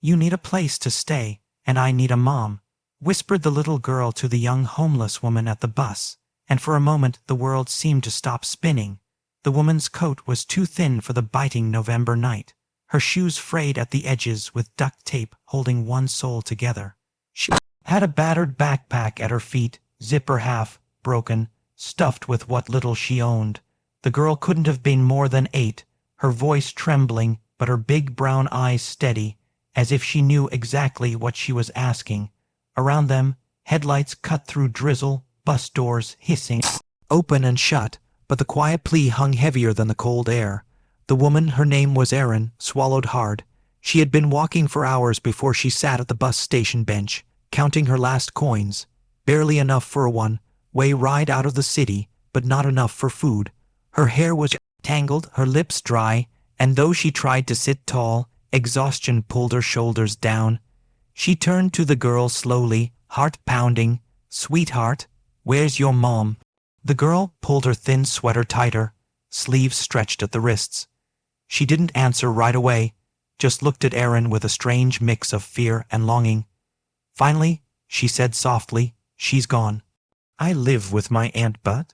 "You need a place to stay, and I need a mom," whispered the little girl to the young homeless woman at the bus, and for a moment the world seemed to stop spinning. The woman's coat was too thin for the biting November night, her shoes frayed at the edges with duct tape holding one sole together. She had a battered backpack at her feet, zipper half broken, stuffed with what little she owned. The girl couldn't have been more than 8, her voice trembling but her big brown eyes steady, as if she knew exactly what she was asking. Around them, headlights cut through drizzle, bus doors hissing open and shut, but the quiet plea hung heavier than the cold air. The woman, her name was Erin, swallowed hard. She had been walking for hours before she sat at the bus station bench, counting her last coins. Barely enough for a one-way ride out of the city, but not enough for food. Her hair was tangled, her lips dry, and though she tried to sit tall, exhaustion pulled her shoulders down. She turned to the girl slowly, heart pounding. "Sweetheart, where's your mom?" The girl pulled her thin sweater tighter, sleeves stretched at the wrists. She didn't answer right away, just looked at Erin with a strange mix of fear and longing. Finally, she said softly, "She's gone. I live with my Aunt But.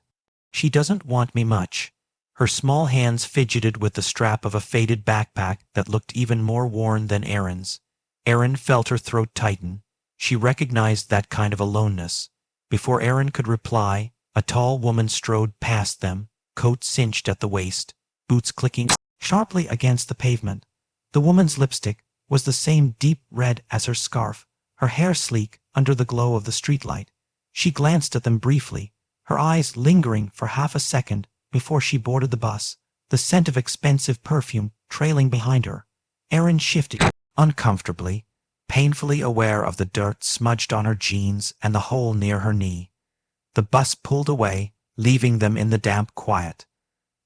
She doesn't want me much." Her small hands fidgeted with the strap of a faded backpack that looked even more worn than Erin's. Erin felt her throat tighten. She recognized that kind of aloneness. Before Erin could reply, a tall woman strode past them, coat cinched at the waist, boots clicking sharply against the pavement. The woman's lipstick was the same deep red as her scarf, her hair sleek under the glow of the streetlight. She glanced at them briefly, her eyes lingering for half a second before she boarded the bus, the scent of expensive perfume trailing behind her. Erin shifted uncomfortably, painfully aware of the dirt smudged on her jeans and the hole near her knee. The bus pulled away, leaving them in the damp quiet.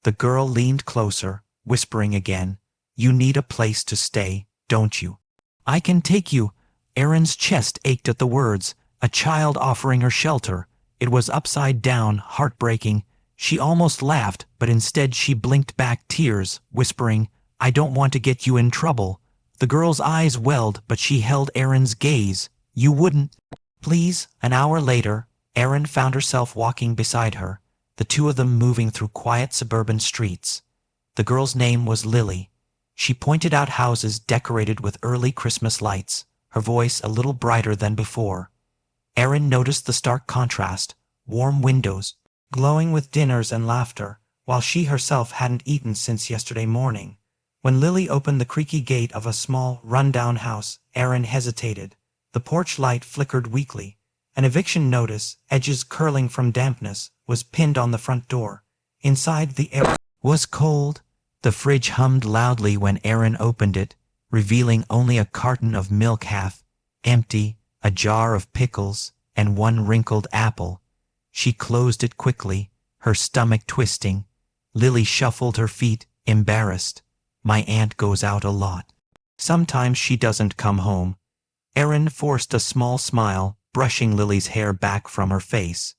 The girl leaned closer, whispering again, "You need a place to stay, don't you?" "I can take you." Erin's chest ached at the words, a child offering her shelter. It was upside down, heartbreaking. She almost laughed, but instead she blinked back tears, whispering, "I don't want to get you in trouble." The girl's eyes welled, but she held Erin's gaze. "You wouldn't, please." An hour later, Erin found herself walking beside her, the two of them moving through quiet suburban streets. The girl's name was Lily. She pointed out houses decorated with early Christmas lights, her voice a little brighter than before. Erin noticed the stark contrast, warm windows, glowing with dinners and laughter, while she herself hadn't eaten since yesterday morning. When Lily opened the creaky gate of a small, run-down house, Erin hesitated. The porch light flickered weakly. An eviction notice, edges curling from dampness, was pinned on the front door. Inside, the air was cold. The fridge hummed loudly when Erin opened it, revealing only a carton of milk half empty, a jar of pickles, and one wrinkled apple. She closed it quickly, her stomach twisting. Lily shuffled her feet, embarrassed. "My aunt goes out a lot. Sometimes she doesn't come home." Erin forced a small smile, brushing Lily's hair back from her face.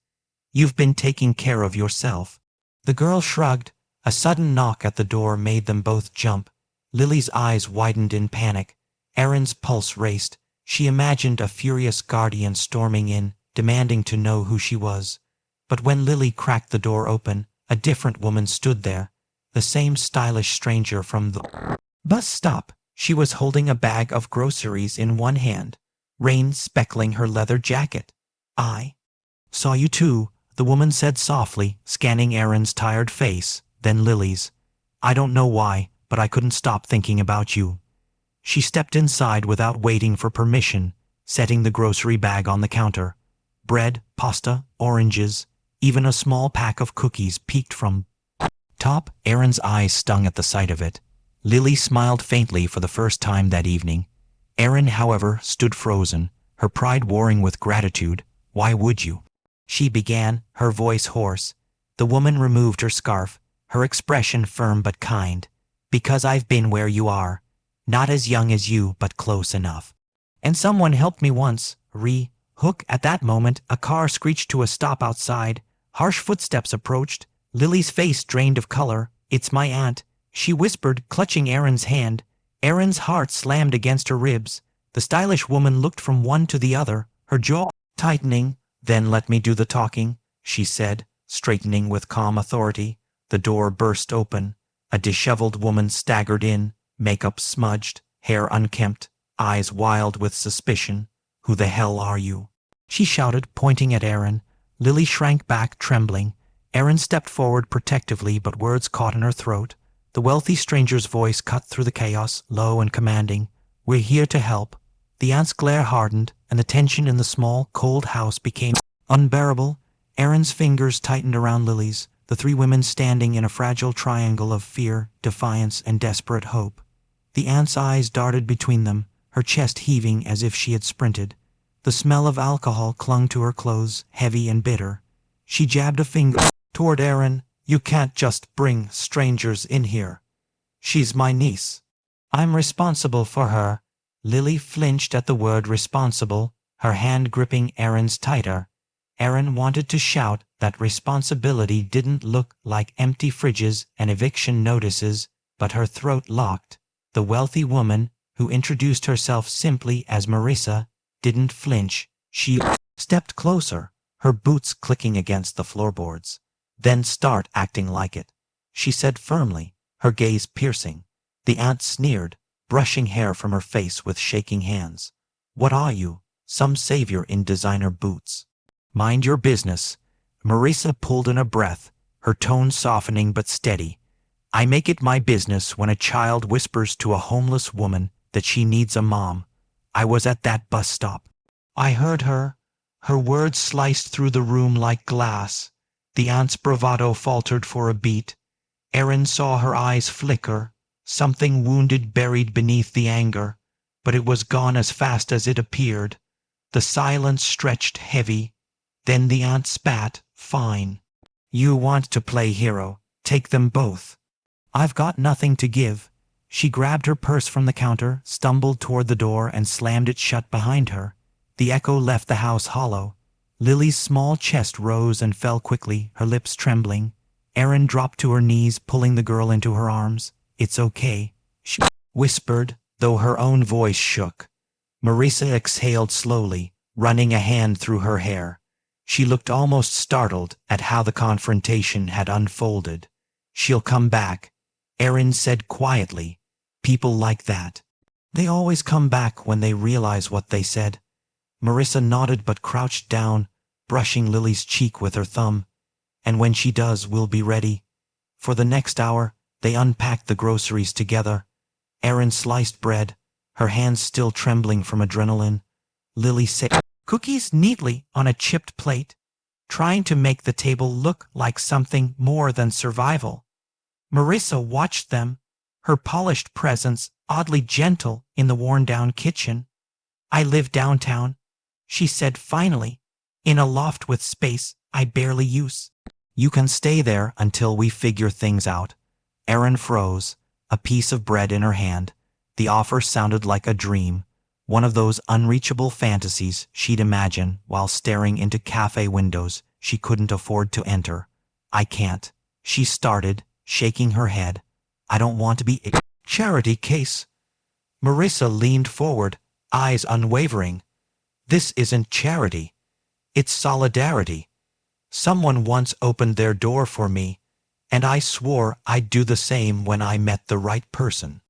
"You've been taking care of yourself." The girl shrugged. A sudden knock at the door made them both jump. Lily's eyes widened in panic. Erin's pulse raced. She imagined a furious guardian storming in, demanding to know who she was. But when Lily cracked the door open, a different woman stood there, the same stylish stranger from the bus stop. She was holding a bag of groceries in one hand, rain speckling her leather jacket. "I saw you too," the woman said softly, scanning Erin's tired face, then Lily's. "I don't know why, but I couldn't stop thinking about you." She stepped inside without waiting for permission, setting the grocery bag on the counter. Bread, pasta, oranges, even a small pack of cookies peeked from top. Erin's eyes stung at the sight of it. Lily smiled faintly for the first time that evening. Erin, however, stood frozen, her pride warring with gratitude. "Why would you?" she began, her voice hoarse. The woman removed her scarf, her expression firm but kind. "Because I've been where you are. Not as young as you, but close enough. And someone helped me once." Hook. At that moment, a car screeched to a stop outside. Harsh footsteps approached. Lily's face drained of color. "It's my aunt," she whispered, clutching Erin's hand. Erin's heart slammed against her ribs. The stylish woman looked from one to the other, her jaw tightening. Then let me do the talking, she said, straightening with calm authority. The door burst open. A disheveled woman staggered in, makeup smudged, hair unkempt, eyes wild with suspicion. Who the hell are you? She shouted, pointing at Aaron. Lily shrank back, trembling. Aaron stepped forward protectively, but words caught in her throat. The wealthy stranger's voice cut through the chaos, low and commanding. We're here to help. The aunt's glare hardened, and the tension in the small, cold house became unbearable. Aaron's fingers tightened around Lily's, the three women standing in a fragile triangle of fear, defiance, and desperate hope. The aunt's eyes darted between them, her chest heaving as if she had sprinted. The smell of alcohol clung to her clothes, heavy and bitter. She jabbed a finger toward Aaron. You can't just bring strangers in here. She's my niece. I'm responsible for her. Lily flinched at the word responsible, her hand gripping Aaron's tighter. Aaron wanted to shout that responsibility didn't look like empty fridges and eviction notices, but her throat locked. The wealthy woman, who introduced herself simply as Marissa, didn't flinch. She stepped closer, her boots clicking against the floorboards. Then start acting like it, she said firmly, her gaze piercing. The aunt sneered, brushing hair from her face with shaking hands. What are you? Some savior in designer boots? Mind your business. Marissa pulled in a breath, her tone softening but steady. I make it my business when a child whispers to a homeless woman that she needs a mom. I was at that bus stop. I heard her. Her words sliced through the room like glass. The aunt's bravado faltered for a beat. Aaron saw her eyes flicker, something wounded buried beneath the anger, but it was gone as fast as it appeared. The silence stretched heavy. Then the aunt spat, fine. You want to play hero. Take them both. I've got nothing to give. She grabbed her purse from the counter, stumbled toward the door, and slammed it shut behind her. The echo left the house hollow. Lily's small chest rose and fell quickly, her lips trembling. Aaron dropped to her knees, pulling the girl into her arms. It's okay, she whispered, though her own voice shook. Marissa exhaled slowly, running a hand through her hair. She looked almost startled at how the confrontation had unfolded. She'll come back, Aaron said quietly. People like that. They always come back when they realize what they said. Marissa nodded but crouched down, brushing Lily's cheek with her thumb. And when she does, we'll be ready. For the next hour, they unpacked the groceries together. Aaron sliced bread, her hands still trembling from adrenaline. Lily set cookies neatly on a chipped plate, trying to make the table look like something more than survival. Marissa watched them, her polished presence oddly gentle in the worn-down kitchen. I live downtown, she said finally, in a loft with space I barely use. You can stay there until we figure things out. Aaron froze, a piece of bread in her hand. The offer sounded like a dream, one of those unreachable fantasies she'd imagine while staring into cafe windows she couldn't afford to enter. I can't, she started, shaking her head. I don't want to be a charity case. Marissa leaned forward, eyes unwavering. This isn't charity. It's solidarity. Someone once opened their door for me, and I swore I'd do the same when I met the right person.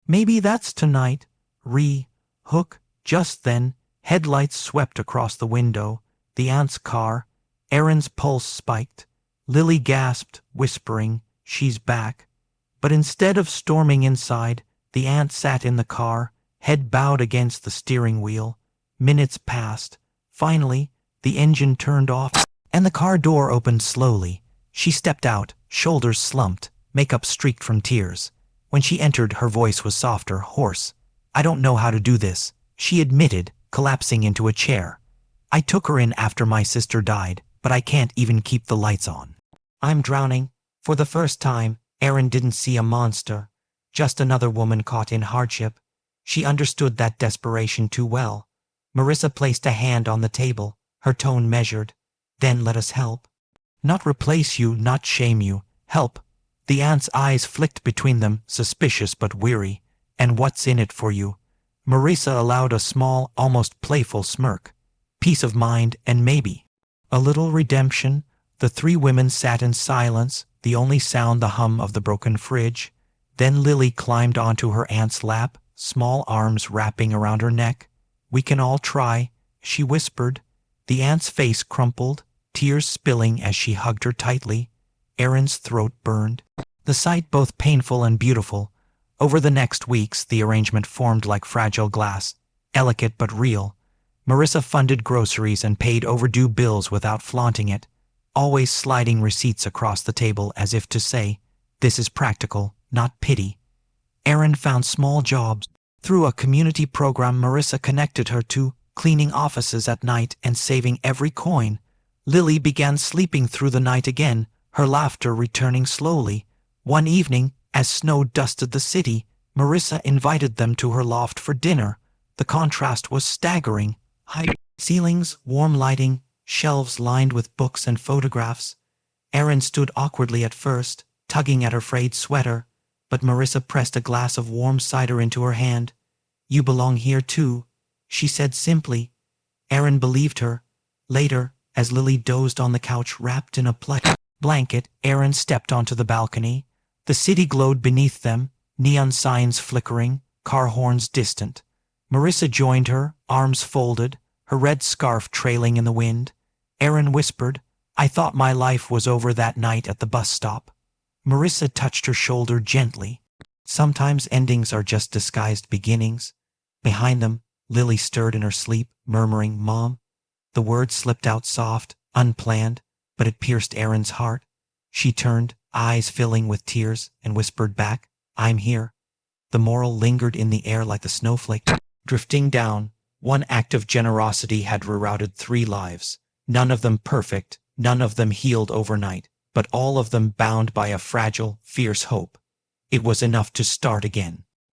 Maybe that's tonight. Hook. Just then, headlights swept across the window, the aunt's car. Aaron's pulse spiked. Lily gasped, whispering, she's back. But instead of storming inside, the aunt sat in the car, head bowed against the steering wheel. Minutes passed. Finally, the engine turned off, and the car door opened slowly. She stepped out, shoulders slumped, makeup streaked from tears. When she entered, her voice was softer, hoarse. I don't know how to do this, she admitted, collapsing into a chair. I took her in after my sister died, but I can't even keep the lights on. I'm drowning. For the first time, Aaron didn't see a monster, just another woman caught in hardship. She understood that desperation too well. Marissa placed a hand on the table, her tone measured. Then let us help. Not replace you, not shame you. Help. The aunt's eyes flicked between them, suspicious but weary. And what's in it for you? Marissa allowed a small, almost playful smirk. Peace of mind and maybe a little redemption. The three women sat in silence, the only sound the hum of the broken fridge. Then Lily climbed onto her aunt's lap, small arms wrapping around her neck. "We can all try," she whispered. The aunt's face crumpled, tears spilling as she hugged her tightly. Erin's throat burned. The sight both painful and beautiful. Over the next weeks, the arrangement formed like fragile glass, delicate but real. Marissa funded groceries and paid overdue bills without flaunting it, always sliding receipts across the table as if to say, "This is practical, not pity." Erin found small jobs. Through a community program Marissa connected her to, cleaning offices at night and saving every coin. Lily began sleeping through the night again, her laughter returning slowly. One evening, as snow dusted the city, Marissa invited them to her loft for dinner. The contrast was staggering. High ceilings, warm lighting, shelves lined with books and photographs. Erin stood awkwardly at first, tugging at her frayed sweater, but Marissa pressed a glass of warm cider into her hand. "You belong here too," she said simply. Erin believed her. Later, as Lily dozed on the couch wrapped in a plush blanket, Erin stepped onto the balcony. The city glowed beneath them, neon signs flickering, car horns distant. Marissa joined her, arms folded, her red scarf trailing in the wind. Erin whispered, "I thought my life was over that night at the bus stop." Marissa touched her shoulder gently. Sometimes endings are just disguised beginnings. Behind them, Lily stirred in her sleep, murmuring, "Mom." The word slipped out soft, unplanned, but it pierced Erin's heart. She turned, eyes filling with tears, and whispered back, "I'm here." The moral lingered in the air like the snowflake. Drifting down, one act of generosity had rerouted 3 lives. None of them perfect, none of them healed overnight, but all of them bound by a fragile, fierce hope. It was enough to start again.